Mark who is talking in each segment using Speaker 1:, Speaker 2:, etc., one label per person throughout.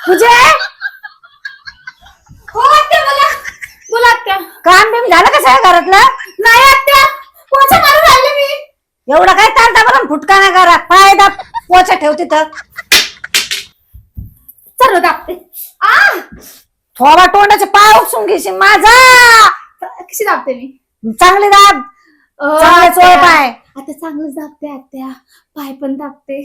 Speaker 1: तुझे
Speaker 2: हो आत्या बोला. बोला आत्या.
Speaker 1: काम बिम झालं का सगळं घरातलं?
Speaker 2: नाही आत्या, पोचा मारून राहिले मी.
Speaker 1: एवढं काय चालता बरं फुटका नाही करा. पाय दाब पोचा ठेव तिथं.
Speaker 2: सर्व दाबते.
Speaker 1: थोडा तोंडाचे पाय उपसून घेशील माझा.
Speaker 2: कशी दाबते मी?
Speaker 1: चांगली दाब. चांगले चोळ पाय.
Speaker 2: आता चांगलं दाबते आत्या. पाय पण दाबते,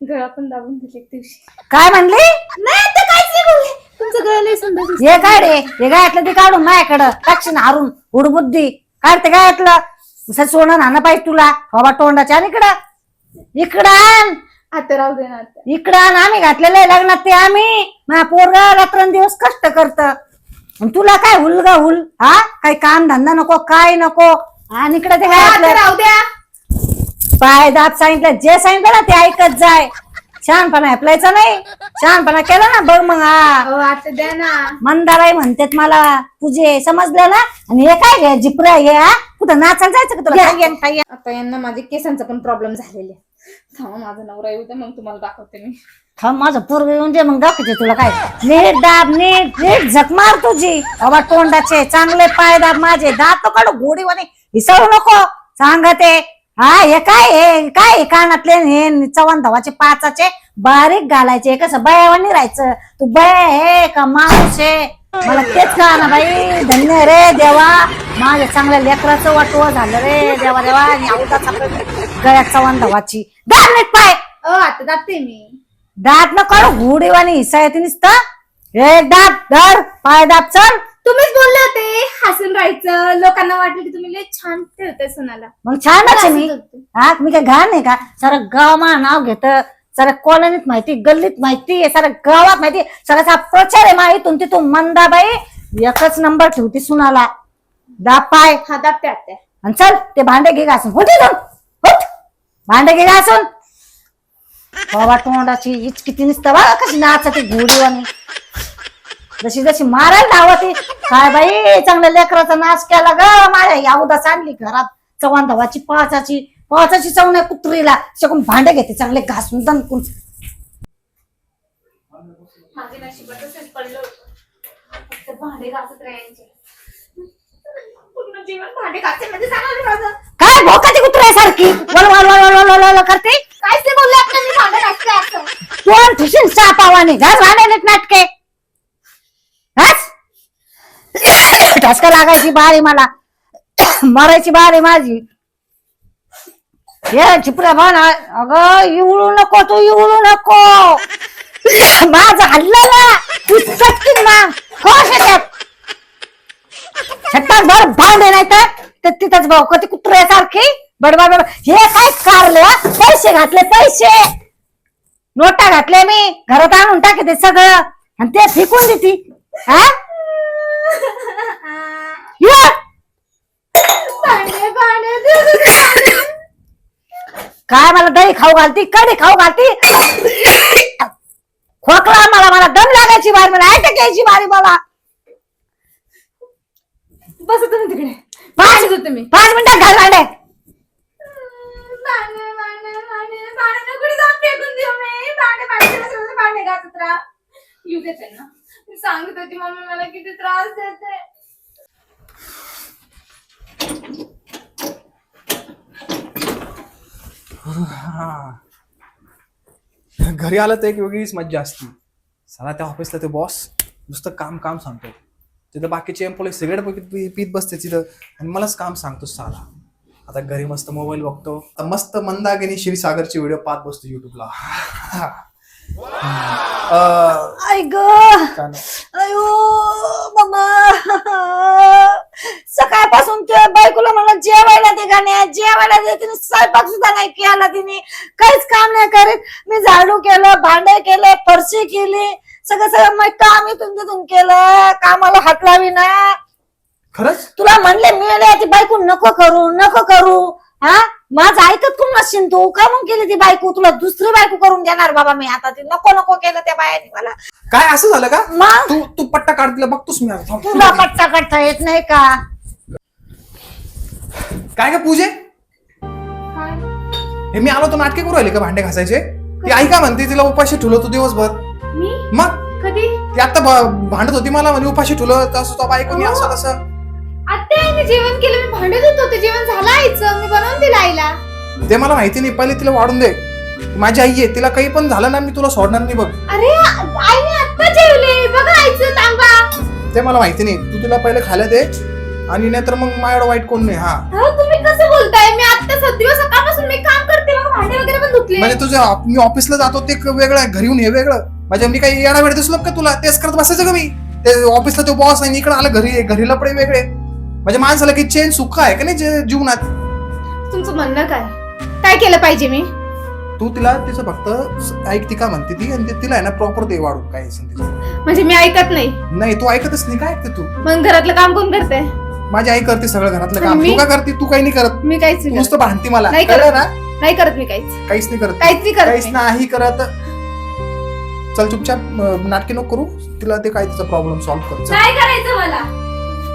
Speaker 2: गळा पण दाबून दिले एक दिवशी.
Speaker 1: काय म्हणली?
Speaker 2: नाही आत्या, काहीच नाही बोलले. तुमचं गळा लय सुंदर दिसतं.
Speaker 1: हे काय रे? हे गायतलं ते काढून माझ्याकडं टाकशील हारून हुडबुद्धी काढते गायतलं. सोनं नाणं पाहिजे तुला बाबा तोंडाच्या. आणि इकडं आण.
Speaker 2: आता राहू दे ना आत्या.
Speaker 1: इकडं आण. आम्ही घातलेलं आहे लग्नात ते आम्ही. माझ्या पोरगा रात्रंदिवस कष्ट करत. तुला काय हुलगा हुल हा? काही काम धंदा नको काय नको. आणि इकडे ते
Speaker 2: आत्या
Speaker 1: काय
Speaker 2: राहू द्या.
Speaker 1: पाय दात सांगितलं जे सांगितलं ना ते ऐकत जाय. शहाणपणा हेपलायचा नाही. शहाणपणा केला ना बघ मग.
Speaker 2: आता द्या ना.
Speaker 1: मंदाराई म्हणतात मला तुझे समजलं ना. आणि हे काय घे जिपऱ्या हे हा? कुठं नाचायला जायचं का तुला?
Speaker 2: आता यांना माझे केसांचा पण प्रॉब्लेम झालेले. थांबा माझा नवरा येऊ दे, मग तुम्हाला दाखवते मी.
Speaker 1: थांब माझं पोरग येऊन दे मग दाखवते तुला काय. नीट दाब नीट नीट झक मार तुझी बाबा तोंडाचे. चांगले पाय दाब माझे. दात तो काढू घोडीवाने विसरू नको सांगते. हा हे काय कानातले हे चव्हाण धवाचे पाचाचे बारीक घालायचे. कसं बयावानी राहायचं. तू बया हे का माणूस आहे? मला तेच कळा ना बाई. धन्य रे देवा. माझ्या चांगल्या लेकराचं वाटवं झालं रे देवा देवा. आणि अवताचा गळ्यात चव्हाण धवाची. दाब नीट पाय.
Speaker 2: आता दाबते मी.
Speaker 1: दात न काढू घोडीवानी हिस्सा येते नुसतं. हे दाब धर पाय दाब चल.
Speaker 2: तुम्हीच बोलले होते हसून राहायचं. लोकांना वाटलं की तुम्ही लय छान ठेवताय सोनाला.
Speaker 1: मग छानच आहे मी.
Speaker 2: असं करते.
Speaker 1: हा मी काय घाण आहे का? सारं गाव मा नाव घेत. सारं कॉलनीत माहिती, गल्लीत माहिती, सारं गावात माहिती. सगळ्याचा प्रचार आहे मा. इथून तिथून मंदाबाई एकच नंबर ठेवती सुनाला. दाब पाय.
Speaker 2: हा दाबते आत्या.
Speaker 1: आणि चल ते भांडे घे घासून. होते जाऊन होत भांडे घे घासून. बाबा तोंडाची इचकिती नुसतं बा कशी नाचते घोडीवानी. जशी जशी मारायला धावती. काय बाई चांगल्या लेकराचा नाश केला ग माझ्या. याउदाच आणली घरात चव्हाण धवाची पाचाची चव नाही कुत्रीला. शकून भांडे घेते चांगले घासून दणकून.
Speaker 2: माझे नशिबात तसेच पडलं होतं. फक्त भांडे घासत राहायचे. पूर्ण जीवन भांडे घासण्यामध्ये जाणार माझं.
Speaker 1: काय भोकाची कुत्र्यासारखी वल वल वल वल वल वल करते.
Speaker 2: काहीच नाही बोलले आता मी भांडे घासते असं.
Speaker 1: तोंड ठुशील सापावाने. घास भांडे नाटके घास. ठसका लागायची बारी मला. मरायची बारी माझी. हे चिपऱ्या भाना अगं इवळू नको तू इवळू नको. माझं हल्लं ना पुस्तक ना खोश येतात. छत्ताच भर भांडे नाही तर तिथंच भाऊ कधी कुत्र्यासारखी बडबड बडबड. हे काय कारले पैसे घातले पैसे. नोटा घातले मी घरात आणून टाकते सगळं. आणि ते फेकून देती. हा
Speaker 2: भांडे भांडे
Speaker 1: काय मला दही खाऊ घालती कधी खाऊ घालती. खोकला मला दम लागायची बारी. मला ऐक घ्यायची बारी मला.
Speaker 2: बस तुम्ही तिकडे.
Speaker 1: 5 मिनिटात घाल भांडे.
Speaker 2: भांडे भांडे भांडे भांडे कुठे जाऊन फेकून देऊ मी. भांडे घासत राहा. येऊ दे त्यांना. मी सांगत होती मम्मी मला किती त्रास देते.
Speaker 3: घरी आलं तर एक वेगळीच मज्जा असते. साला त्या ऑफिसला ते बॉस नुसतं काम सांगतो. तिथं बाकीचे एम्प्लॉई सिगारेट पीत बसते तिथं आणि मलाच काम सांगतो साला. आता घरी मस्त मोबाईल बघतो. आता मस्त मंदाकिनी क्षीरसागरची व्हिडिओ पाहत बसतो युट्यूबला.
Speaker 1: आई ग अयो बाबा. सकाळपासून त्या बायकोला मला जेवायला दे गाण्या जेवायला दे. तिने स्वयंपाक सुद्धा नाही केला. तिने काहीच काम नाही करीत. मी झाडू केलं, भांडे केले, फरशी केली, सगळं मग काम इथून तिथून केलं. कामाला हात लावी ना.
Speaker 3: खरंच
Speaker 1: तुला म्हणले मी ती बायको नको करू. हा माझं ऐकत कोण नसशील तू. का मग केली ती बायको. तुला दुसरी बायको करून देणार बाबा मी आता. ती नको केलं त्या बायाने मला.
Speaker 3: काय असं झालं का?
Speaker 1: मग
Speaker 3: तू पट्टा काढला बघतोस मी.
Speaker 1: तुला पट्टा काढता येत नाही का?
Speaker 3: काय का पूजे? हे मी आलो तर नाटके करू राहिले का भांडे घासायचे? ती आई का म्हणते तिला उपाशी ठेवलं तू दिवसभर.
Speaker 2: मी
Speaker 3: मग
Speaker 2: कधी
Speaker 3: ती आता भांडत होती मला म्हणे उपाशी ठेवलं तसं तो बायको मी असं तसं.
Speaker 2: आत्या आईने जेवण केलं, मी भांडत होतो, ते जेवण झालं आईचं, मी बनवून दिलं आईला.
Speaker 3: ते मला माहिती नाही, पहिले तिला वाढून दे. माझी आई आहे, तिला काही पण झालं ना मी तुला सोडणार नाही बघ.
Speaker 2: अरे आईने आत्ता जेवले, बघा आईचं तांबा.
Speaker 3: ते मला माहिती नाही, तू तुला पहिले खायला दे आणि नाहीतर मग माझ्याकडे वाईट कोण नाही. हा
Speaker 2: अहो, तुम्ही कसं बोलताय? मी आत्ता 7 दिवस सकाळपासून मी काम करते, बघा भांडे वगैरे पण धुतले.
Speaker 3: म्हणजे तुझं मी ऑफिसला जातो ते वेगळं, घरी येऊन हे वेगळं. म्हणजे मी काही येणा वेळ दिसलो का तुला? तेच करत बसायचं का मी? ते ऑफिसला तो बॉस नाही, इकडे आलं घरी लपडे वेगळे. म्हणजे माणसाला काही चेन सुख आहे का नाही जीवनात?
Speaker 2: तुमचं म्हणणं काय केलं पाहिजे मी?
Speaker 3: तू तिला तिचं फक्त ऐकती का म्हणते ती, आणि तिला आहे ना प्रॉपर दे वाढून काय असेल तिचं.
Speaker 2: म्हणजे मी ऐकत नाही?
Speaker 3: नाही तू ऐकतच नाही. काय ऐकते तू?
Speaker 2: मग घरातलं काम कोण करते?
Speaker 3: माझी आई करते सगळं घरातलं काम.
Speaker 2: मी?
Speaker 3: तू का करते? तू काही नाही करत.
Speaker 2: मी काहीच
Speaker 3: तू
Speaker 2: नाही
Speaker 3: नुसतं भांडती मला.
Speaker 2: नाही
Speaker 3: कळलं
Speaker 2: करत.
Speaker 3: ना?
Speaker 2: नाही करत मी काहीच
Speaker 3: काहीच नाही करत.
Speaker 2: काहीच नाही करत
Speaker 3: काहीच नाही करत. चल चुपचाप नाटके नको करू. तिला ते काय तिचा प्रॉब्लेम सॉल्व्ह कर.
Speaker 2: नाही करायचं मला.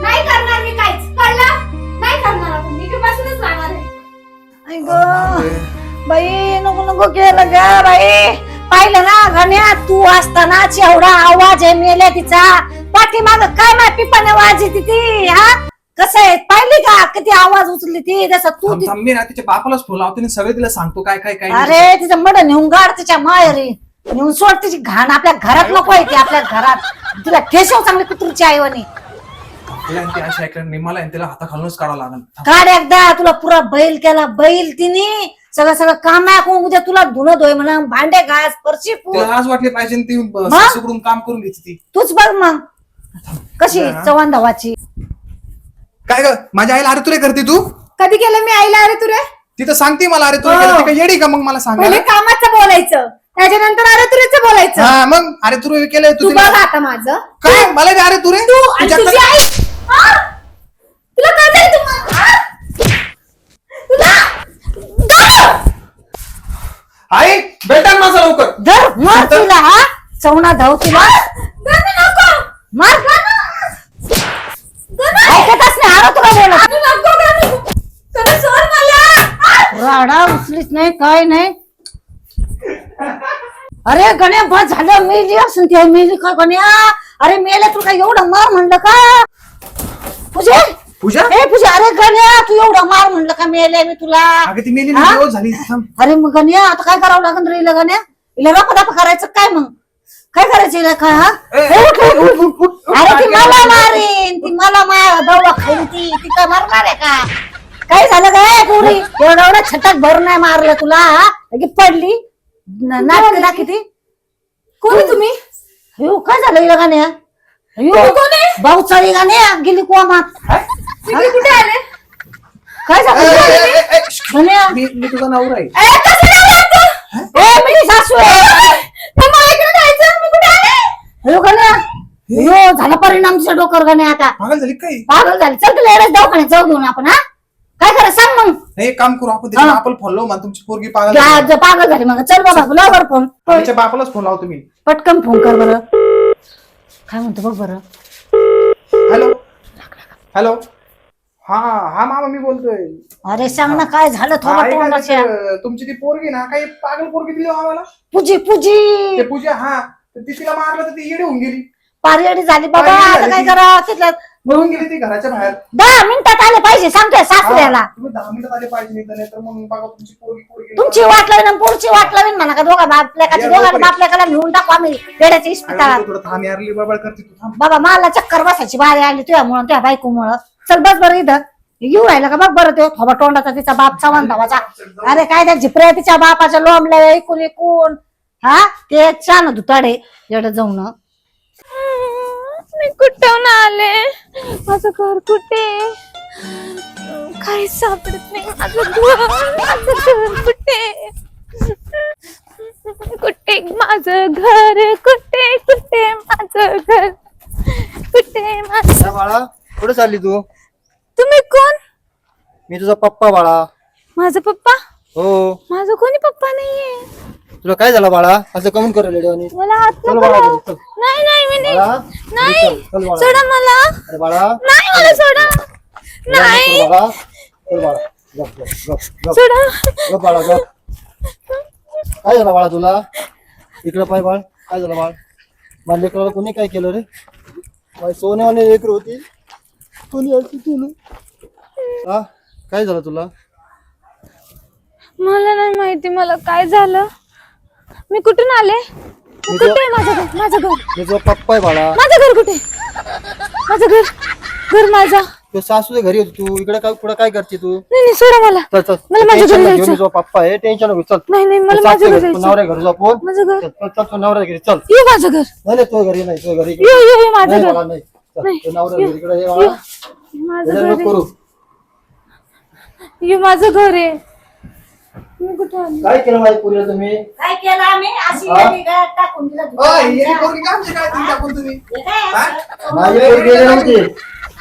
Speaker 2: नाही करणार मी काहीच. कळलं? नाही करणार आपण. मी इथपासूनच राहणार आहे.
Speaker 1: आई गं, बाई नको केलं ग बाई. पाहिलं ना गण्या, तू असताना एवढा आवाज आहे मेल्या तिचा. पाठीमाग काय माय पिपाने वाजती ती. हा कसं आहे पाहिली का किती आवाज उचलली ती. जसं तू
Speaker 3: मी ना तिच्या बापालाच फोन लावते आणि सगळे तिला सांगतो काय काय काय.
Speaker 1: अरे तिचं मड नेऊन गाड तिच्या माहेरी. नेऊन सोड तिची घाण आपल्या घरात नको आहे ती. आपल्या घरात तिला केशव चांगली कुत्रूची आईवणी.
Speaker 3: ती अशी ऐकलं नाही मला, तिला हाताखालूनच काढावं लागेल.
Speaker 1: काढ एकदा. तुला पुरा बैल केला बैल तिने. सगळं काम ऐकून उद्या तुला धुणं धुय म्हणा, भांडे घास, फरशी
Speaker 3: तिला आज वाटली पाहिजे ती सासूकडून काम करून घ्यायची ती.
Speaker 1: तूच बघ मग कशी चव्हाण धावाची.
Speaker 3: काय ग माझ्या आईला अरे तुरे करते तू?
Speaker 2: कधी केलं मी आईला अरे तुरे?
Speaker 3: तिथं सांगते मला अरे तुरे केलं. ती काय येडी का मग मला सांगायला?
Speaker 2: पहिले कामाचं बोलायचं, त्याच्यानंतर अरे तुरेचं बोलायचं.
Speaker 3: हा मग अरे तुरे केलंय
Speaker 2: तू
Speaker 3: तू.
Speaker 2: बघ आता माझं.
Speaker 3: काय मला बी अरे तुरे?
Speaker 2: तू आणि तुझी आई. हा? तुला कळतंय तुला?
Speaker 3: आई बेटा माझा लवकर.
Speaker 1: धर मार तिला. हा चवणा धाव तिला.
Speaker 2: नको
Speaker 1: मार. ऐकतच नाही. अरे तुला बोलत
Speaker 2: सोड मला.
Speaker 1: राडा उचलीत नाही काय नाही. अरे गण्या बस झालं. मेली असून ती मेली का गण्या? अरे मेल्या तुला एवढं मार म्हणलं का? पूजा
Speaker 3: पूजा
Speaker 1: ए पूजा. अरे गण्या तू एवढं मार म्हणलं का मेल्या मी तुला?
Speaker 3: अगं ती मेली
Speaker 1: हा?
Speaker 3: दिवस झाली.
Speaker 1: अरे मग गण्या आता काय करावं लागेल रे हिला गण्या? हिला रपादाप करायचं काय मग? काय करायचं हिला काय? हा अरे ती मला मारेन. ती मला दौडा खाईन ती. ती काय मारणार आहे का? काय झालं काय पुरी? एवढा छटाक भरून नाही मारलं तुला? हा पडली नाटक ना किती.
Speaker 2: कोण आहे तुम्ही?
Speaker 1: अयो काय झालं हिला गण्या? भाऊ चाळी गाण्या गेली कोमात.
Speaker 2: तुम्ही कुठे आले?
Speaker 1: काय झालं गण्या?
Speaker 3: मी तुझा नवरा आहे.
Speaker 1: मी सासू आहे. अयो गण्या अयो झाला परिणाम तुझ्या डोक्यावर गण्या. आता
Speaker 3: पागल झाली काय?
Speaker 1: पागल झाली. चल तुला एवढ्याच दवाखान्यात जाऊ घेऊन आपण. हा काय करा सांग मग.
Speaker 3: नाही एक काम करू आपण तिच्या बापाला फोन लावू. तुमची पोरगी पागल
Speaker 1: पागल झाली मग. चल बाबा लवकर फोन.
Speaker 3: तिच्या बापालाच फोन लावतो मी.
Speaker 1: पटकन फोन कर बरं. काय म्हणतो बघ बरं.
Speaker 3: Hello hello. हा हा मामा मी बोलतोय.
Speaker 1: अरे सांग ना काय झालं
Speaker 3: हा,
Speaker 1: थोडं
Speaker 3: ऐका
Speaker 1: तोंडाच्या.
Speaker 3: तुमची ती पोरगी ना काही पागल पोरगी दिली हो आम्हाला.
Speaker 1: पूजी पूजी
Speaker 3: ते पूजा. हा तर ती तिला मारलं तर ती येडी होऊन गेली.
Speaker 1: पारियाडी झाली बाबा.
Speaker 3: पारियाडी
Speaker 1: आता
Speaker 3: झाली
Speaker 1: काय
Speaker 3: ती.
Speaker 1: करा तिथल्या
Speaker 3: पळून गेली ती घराच्या बाहेर.
Speaker 1: 10 मिनिटात आले पाहिजे सांगतोय सासऱ्याला.
Speaker 3: हा, तुम्ही 10 मिनिटात आले पाहिजे नाही तर मग बघा तुमची पोरगी
Speaker 1: तुमची वाट लावीन आणि पुढची वाट लावीन म्हणा का दोघा बापलेकाची. दोघांना बापलेकाला घेऊन टाकू आम्ही वेड्याच्या इस्पितळात.
Speaker 3: थोडं थांब यारली बबाळ करते तू. थांब.
Speaker 1: बाबा मला चक्कर बसायची बारी आली तुझ्यामुळं तुझ्या बायकोमुळं. चल बस बरं इथं येऊ राहिला का बघ बरं तो थोबा तोंडाचा तिचा बाप चव्हाण धावाचा. अरे काय त्या झिपऱ्या तिच्या बापाच्या लोंबल्या ऐकून ऐकून. हा ते छान धुताडे एवढं जाऊन.
Speaker 2: मी कुठं आले? माझं घर कुठे? काही सापडत नाही. माझं घर कुठे? कुठे माझं घर? कुठे माझं घर? कुठे माझं?
Speaker 4: बाळा कुठे चालली तू?
Speaker 2: तुम्ही कोण?
Speaker 4: मी तुझा पप्पा बाळा.
Speaker 2: माझा पप्पा?
Speaker 4: हो.
Speaker 2: माझा कोणी पप्पा नाहीये.
Speaker 4: तुला काय झालं बाळा? असं कमून करेल रेडिओनी?
Speaker 2: मला हात
Speaker 4: चल
Speaker 2: नको
Speaker 4: बाळा
Speaker 2: लावू.
Speaker 4: घरी, चल.
Speaker 2: नाही मी नाही.
Speaker 4: बाळा,
Speaker 2: नाही
Speaker 4: चल बाळा.
Speaker 2: सोडा मला.
Speaker 4: अरे बाळा
Speaker 2: नाही मला सोडा. नाही
Speaker 4: चल बाळा. चल बाळा गप गप गप गप
Speaker 2: सोडा.
Speaker 4: गप बाळा गप. काय झालं बाळा तुला? इकडं पाय बाळ. काय झालं बाळ? माझ्या लेकराला कोणी काय केलं रे? माझी सोन्यावाने लेकर होती, कोणी असं केलं? हा, काय झालं तुला?
Speaker 2: मला नाही माहिती मला काय झालं. मी कुठून आले?
Speaker 4: मी
Speaker 2: कुठे आहे माझं घर? माझं घर
Speaker 4: मी तुझा पप्पा आहे बाळा.
Speaker 2: माझं घर कुठे? माझं घर घर माझा.
Speaker 4: तू सासूच्या घरी होती, तू इकडे काय पुढे काय करते तू?
Speaker 2: नाही नाही सोडा मला.
Speaker 4: चल चल,
Speaker 2: मला माझ्या
Speaker 4: टेन्शन
Speaker 2: घरी
Speaker 4: नको घेऊ,
Speaker 2: जायचं.
Speaker 4: मी तुझा पप्पा आहे, टेन्शन नको. चल
Speaker 2: नाही नाही मला
Speaker 4: तू
Speaker 2: माझं
Speaker 4: सासूच्या
Speaker 2: घर
Speaker 4: घरी, तू
Speaker 2: जायचं.
Speaker 4: नवऱ्या घरी जाऊ आपण.
Speaker 2: माझं घर
Speaker 4: चल चल चल, तू नवऱ्या घरी चल.
Speaker 2: ये माझं घर.
Speaker 4: नाही नाही, तू घरी नाही, तू घरी
Speaker 2: ये ये ये माझं
Speaker 4: नाही
Speaker 2: घर.
Speaker 4: बाळा, नाही. चल,
Speaker 2: नाही.
Speaker 4: तू नवऱ्या घरी इकडे ये बाळा.
Speaker 2: माझं
Speaker 4: वेळ
Speaker 2: घर
Speaker 4: नको करू.
Speaker 2: आहे. ये माझं घर आहे. मी कुठे आले?
Speaker 4: काय केलं माझ्या पुरीला तुम्ही?
Speaker 1: काय केलं आम्ही अशी
Speaker 4: हा?
Speaker 1: येडी गाठ टाकून दिलं
Speaker 3: येडी पोरगी काय आमची काय तुम्ही टाकून तुम्ही
Speaker 1: हे काय असं?
Speaker 4: माझी पोरगी गेली नव्हती.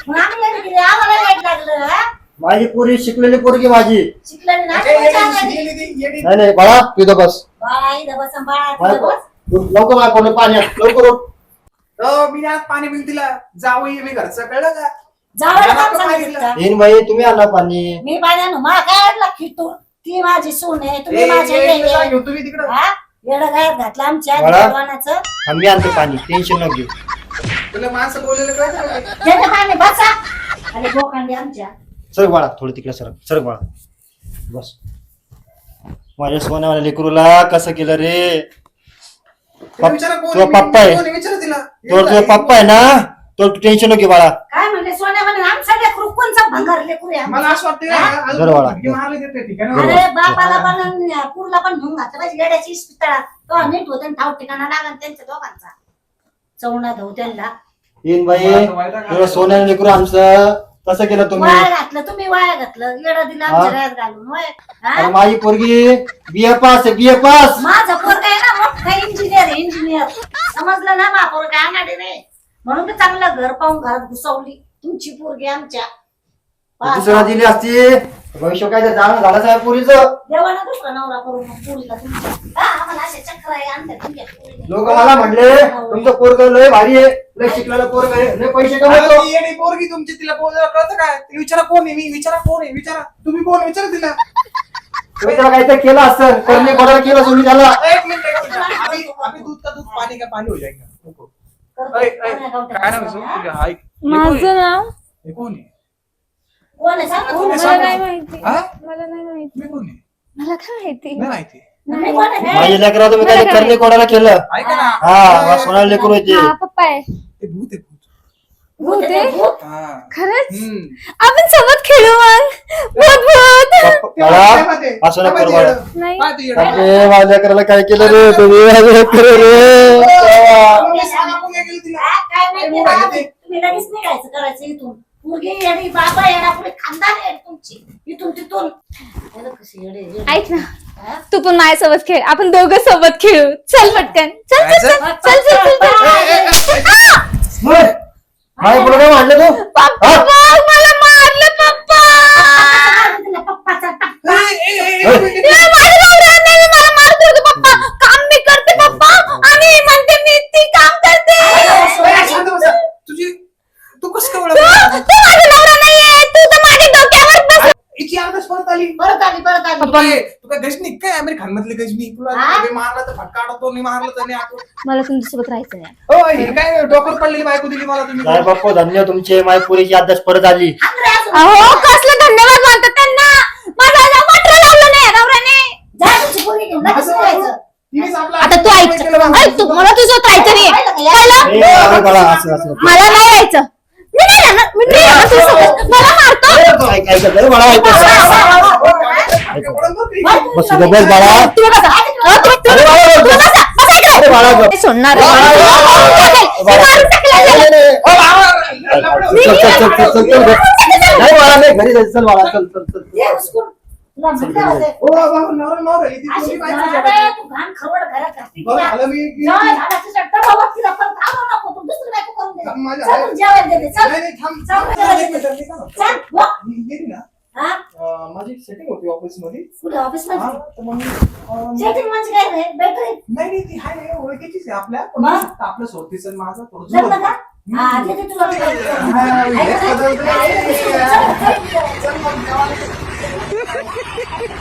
Speaker 1: मग आम्ही येडी केली, आम्हाला वाईट लागलं हा?
Speaker 4: माझी पोरी शिकलेली पोरगी माझी.
Speaker 1: शिकलं ना
Speaker 3: ए, येडी, शिकलेली ती, येडी.
Speaker 4: नाही नाही बाळा, तू इथं बस.
Speaker 1: बाळा इथं बस, बाळा
Speaker 4: बाळा,
Speaker 1: तिथं बस.
Speaker 4: तू लवकर माझ्या पोरी पाण्यात लवकर उठ.
Speaker 3: मी आज पाणी बिल तिला जाऊ ये मी घरचं कळलं का
Speaker 1: जावयाला
Speaker 3: मला
Speaker 1: काम
Speaker 3: काय
Speaker 1: सांगितलं का?
Speaker 4: येईन बाई, तुम्ही आणा पाणी.
Speaker 1: मी पाण्यानं मला काय वाटलं खिटू ती माझी सून आहे तुम्ही माझे
Speaker 3: ए, घेऊ तुम्ही तिकडं
Speaker 1: येडं गायब घातलं आमच्या
Speaker 4: बाळा.
Speaker 1: देवानाचं.
Speaker 4: आम्ही आणतो पाणी, टेन्शन नको घेऊ.
Speaker 3: तुला माणसं बोललेलं कळतं का?
Speaker 1: जेवढं पाणी बसा आणि बोकांडी आमच्या
Speaker 4: सरक बाळा, थोडं तिकडे सरक, सरक बाळा, बस. माझ्या सोन्यावाल्या लेकरूला कसं केलं रे?
Speaker 3: तिला विचारा कोण
Speaker 4: तुझा पप्पा आहे.
Speaker 3: कोण विचारा तिला
Speaker 4: तुझा पप्पा आहे ना, तो टेन्शन नको घे बाळा.
Speaker 1: काय म्हणले सोन्या म्हणे आमचा लेकरू कोणचा भंगार लेकरू आहे
Speaker 3: मला
Speaker 1: आमचं?
Speaker 3: असं वाटतं
Speaker 1: हा?
Speaker 3: ना, अजून
Speaker 4: बरं बाळा.
Speaker 3: धमकी मारली देते ठिकाणी.
Speaker 1: अरे बापाला पण आणि पुरला पण घेऊन घातलं पाहिजे येड्याची इस्पितळात तो नीट होते आणि ठाव ठिकाणा लागन त्यांच्या दोघांचा चवणा धाव त्यांना
Speaker 4: येईन बाई, तुझं सोन्याने लेकरू आमचं कसं केलं तुम्ही?
Speaker 1: वाया घातलं तुम्ही वाया घातलं येडं दिलं आमच्या रायात घालून होय हा?
Speaker 4: अरे माझी पोरगी बीए पास आहे, बीए पास.
Speaker 1: माझं पोरग आहे ना मोठा इंजिनियर आहे इंजिनियर समजलं ना मा पोरग अनाडी नाही म्हणून तर चांगलं घर पाहून घरात घुसवली तुमची पोरगी आमच्या
Speaker 4: दुसऱ्याला दिली असती भविष्य काय तर जाणं झालं साहेब पोरीचं.
Speaker 1: देवाना दुसरा नवरा करून मग पोरीला तुमच्या हा, आम्हाला अशा चक्र आहे आणतात तुमच्या पोरीला.
Speaker 4: लोक मला म्हणले तुमचं पोरग लय भारी आहे, लय शिकलेलं पोरग आहे, लय पैसे
Speaker 3: अरे
Speaker 4: कमवतो.
Speaker 3: ती येडी पोरगी तुमची तिला बोलायला कळतं काय तिला विचारा कोण आहे मी विचारा कोण आहे विचारा तुम्ही कोण विचारा तिला
Speaker 4: तुम्ही त्याला काहीतरी केलं असतं, करणे कोणाला केलं तुम्ही त्याला.
Speaker 3: एक मिनिट अभी दूध का दूध पाणी का पाणी हो जाएगा नको. ऐ, ऐ, काय नाव आहे तुझं? ऐक. हे कोण
Speaker 2: माझं
Speaker 3: आहे?
Speaker 2: नाव
Speaker 3: हे कोण आहे?
Speaker 1: कोण आहे सांग
Speaker 3: कोण आहे?
Speaker 2: मला
Speaker 3: सांग.
Speaker 2: नाही माहिती.
Speaker 3: हा?
Speaker 2: मला नाही माहिती.
Speaker 3: मी कोण आहे?
Speaker 2: मला काय माहिती.
Speaker 3: नाही माहिती.
Speaker 1: मी कोण आहे?
Speaker 4: माझ्या लेकरा तुम्ही काय करणे कोणाला केलं?
Speaker 3: ऐका ना
Speaker 4: हा, सोनाला लेकरू होते.
Speaker 2: हा पप्पा आहे.
Speaker 3: ते भूत आहे भूत.
Speaker 1: भूत आहे, भूत.
Speaker 3: हा.
Speaker 2: खरंच
Speaker 3: हम्म.
Speaker 2: आपण सोबत खेळू मग. भूत भूत.
Speaker 4: बाळा, असं नको करू बाळा.
Speaker 2: नाही.
Speaker 3: काय ते येडं?
Speaker 4: अरे माझ्या लेकराला काय केलं रे तुम्ही? माझ्या लेकरं रे.
Speaker 3: तुम्ही सांगा कोण आहे गेली तिला?
Speaker 1: हा, काय माहिती
Speaker 3: ते मोबाईल
Speaker 1: ना,
Speaker 3: ते.
Speaker 1: तुम्ही लगेच निघायचं करायचं इथून मुलगी येडी बाबा येडा पुढे खानदान आहे तुमची इथून तिथून अरे कशी येडे, येडे.
Speaker 2: ऐक ना
Speaker 1: हा?
Speaker 2: तू पण माझ्यासोबत खेळ आपण दोघं सोबत खेळू चल पटकन चल चल चल चल चल चल चल आ!
Speaker 4: होय. माझ्या पोरगं म्हणलं तू?
Speaker 2: पप्पा
Speaker 4: हा?
Speaker 2: बघ, मला मारलं पप्पा
Speaker 1: तुला पप्पाचा टप्पा
Speaker 2: ए, माझा नवरा नेहमी मला मारतो होता, पप्पा काम मी करते पप्पा आणि म्हणते मी ती काम करते
Speaker 3: शांत बसा. तुझी तू कसं काय
Speaker 2: तू
Speaker 3: ओळखलं?
Speaker 2: तू माझा नवरा नाहीये तू तर माझ्या डोक्यावर बस
Speaker 3: हिची आवाज परत आली
Speaker 1: परत आली परत आली
Speaker 3: तू काय गजनी काय आमिर खान मधली गजनी तुला
Speaker 1: हा?
Speaker 3: मी मारला तर फटका अडवतो नाही मारलं तर नाही आठवत.
Speaker 2: मला तुमच्यासोबत राहायचं नाही
Speaker 3: हो हे काय डोकर पडलेली बायको दिली मला तुम्ही
Speaker 4: नाही बाप्पा, धन्य तुमचे. माझ्या पोरीची अभ्यास परत आली.
Speaker 1: थांब रे अजून.
Speaker 2: अहो कसलं धन्यवाद मानतात त्यांना माझा मटर लावलं नाही नवऱ्याने
Speaker 1: जा तुझी पोरगी घेऊन लगेच
Speaker 3: असं
Speaker 1: निघायचं.
Speaker 3: तिनेच आपला
Speaker 2: आता तू ऐक तू मला तुझं राहायचं नाही
Speaker 4: ए, अरे बाळा, असं असं.
Speaker 2: मला नाही राहायचं मी नाही राहणार मी नाही राहणार तुझ्यासोबत. मला मारतो
Speaker 4: ऐकायचं रे बाळा, बस इथं बस बाळा.
Speaker 2: तुम्ही बसा.
Speaker 4: अरे बाळा,
Speaker 2: तुम्ही बसा. बसा इकडे.
Speaker 4: अरे बाळा,
Speaker 2: ते सोडणार आहे. मी मारून टाकलं त्याला.
Speaker 4: चल चल चल चल चल चल. नाही बाळा, नाही घरी जायचं. चल बाळा, चल चल चल.
Speaker 1: ये उचकून. तुला म्हणलं होतं. अशी झाडं, तू घाण खवड घरात घातली तिला. जेव्हा झाडाचं चट्टा बाबा तिला परत आणू नको. तू दुसरी बायको करून दे.
Speaker 3: माझ्या
Speaker 1: चल, तू जेवायला दे दे. चल. चल, हो. हा?
Speaker 3: माझी सेटिंग होती ऑफिस मध्ये
Speaker 1: कुठे ऑफिसमध्ये?
Speaker 3: तर मग
Speaker 1: Chatting म्हणजे काय रे? बेटर आहे.
Speaker 3: नाही ती हाय ओळखीचीच आहे आपल्या
Speaker 1: मग?
Speaker 3: फक्त आपलं सोबतीचं आणि माझं थोडं
Speaker 1: लग्न
Speaker 3: जुळत.
Speaker 1: का? हा, ते तुला
Speaker 3: हा, हेच बदलतं.
Speaker 1: चल, चल, चल.
Speaker 3: चल मग जेवायला